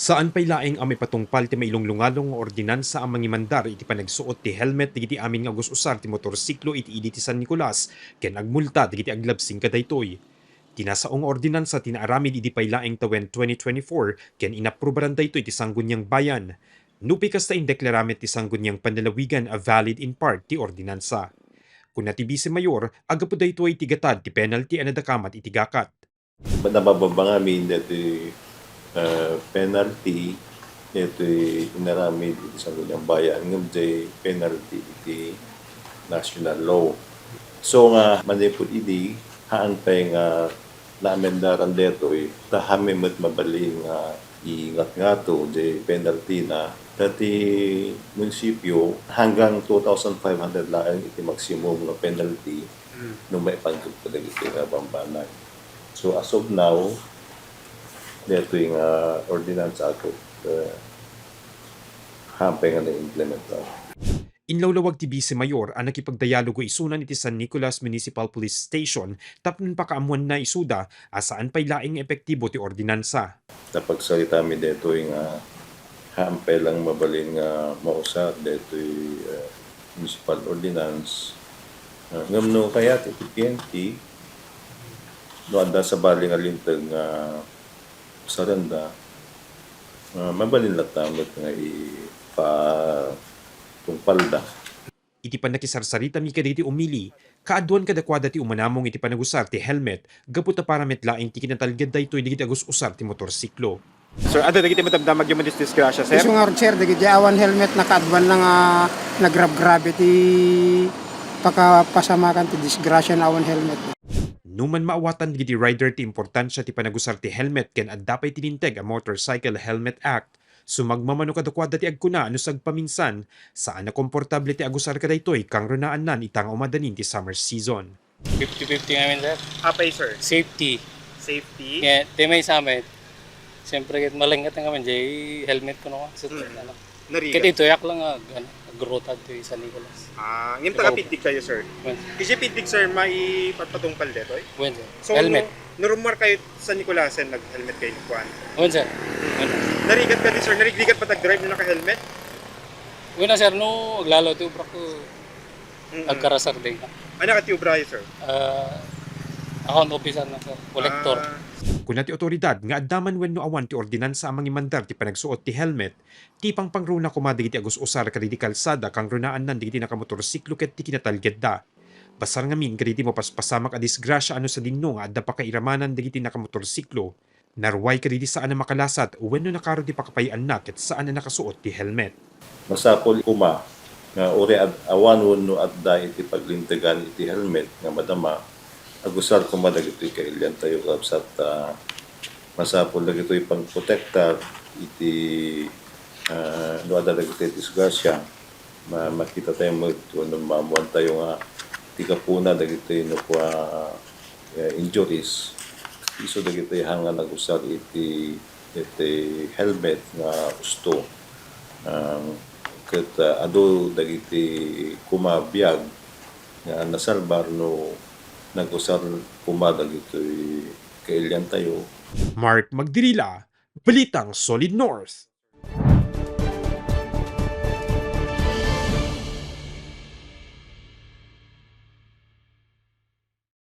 Saan pay laing ang may patungpal ti mailunglungalong nga ordinansa ang mangimandar iti panagsuot ti helmet digiti amin nga usar ti motorsiklo iti idi ti San Nicolas ken agmulta digiti aglabsing kadaytoy. Tinasaong ordinansa tinaaramid iti paylaing tawen 2024 ken inaprubaran daytoy ti Sangguniang Bayan. Nupi kasta indeklarament ti Sangguniang Panlalawigan a valid in part ti ordinansa. Kun natibisi mayor, agapo daytoy ti gatad ti penalty a nadakamat iti gakat. Nababangamin dito penalty ito inaramid iti sa Sangguniang Bayan ngam penalty iti national law. So nga manipod idi haan pay nga naamendaran dito tahamimot mabaling nga ingat nga to penalty na dati munisipyo hanggang 2,500 lang iti maximum na penalty nung may pagkagpadag iti nga bambanay. So as of now, dito yung ordinance ako hampay nga na-implement na. Inlawlawag ti Vice Mayor ang nakipagdialogo isunan iti San Nicolas Municipal Police Station tapnon pakaamuan na isuda asaan pay laing epektibo ti ordinansa. Napagsalita mi dito yung hampay lang mabalin nga mausap dito yung municipal ordinance. Ngam no kaya ti PNP no anda sa baling alintag nga saranda mabalin latamot nga tungpalda. Iti panakisarsarita mi kaditi umili, kaaduan kadakwada ti umanamong iti panagusar ti helmet, gaputa para metlaing ti kinatalged daytoy digiti agus usar ti motorsiklo. Sir, ano dagiti matamdamag yung disgrasya, sir? Iso nga sir, dagiti awan helmet na kaadwan lang nagrab-grabe ti pakapasamakan ti disgrasya na awan helmet. Numan maawatan digiti rider ti importansya ti panagusar ti helmet ken addapay tininteg a Motorcycle Helmet Act. Sumagmamano kadakwada ti agkuna ano sagpaminsan saan na komportable ti agusar kadaytoy kang runaan nan itang umadanin ti summer season. 50-50 ngamin, sir. Apay, sir. Safety. Safety. Kaya, di may sa amin. Siyempre, kahit malingat nga kami, helmet ko naman. So, ano. Narigat. Kahit ito, yak lang, agrotad to sa Nicolas. Ngim taga-pitik kayo, sir. When, Kasi pitik, sir, may patpatungpal dito, eh? when, sir. So, Helmet. Nurumar kayo sa Nicolasen, nag-helmet kayo ni Juan. When, sir. When, Narigat ka din, sir. Narigat pa tag-drive na naka-helmet? when na, sir, no, aglalo ito, bro ko, agkarasar din. Ano ka tiubrahe, sir? Account officer na, sir. Collector. Kuna ti otoridad nga addaman wenno awan ti ordinansa ang mangimandar ti panagsuot ti helmet, ti pangpangruna kumadig ti agus usar kaditi kalsada kang runaan nan digiti nakamotorsiklo ket ti kinatalged da. Basar ngamin kaditi mapaspasamak a disgrasya ano sa dinno nga adda pa kairamanan digiti nakamotorsiklo. Narway kaditi saan na makalasat wenno nakaro ti pakapayan na ket saan na nakasuot ti helmet. Masapol kuma nga uri awan no adda iti paglintegan iti helmet nga madama agusar kuma dagiti kailyan tayo kapsat masapol dagito ipang protektar iti no adda dagiti disgrasya makita tayo mamuan tayo nga ti kapuna dagiti no injuries iso dagiti hanga nagusar iti helmet nga gusto ket ado dagiti kumabiyag nga nasalbar no nagusar kumadag ito'y kailyan tayo. Mark Magdirila, Balitang Solid North.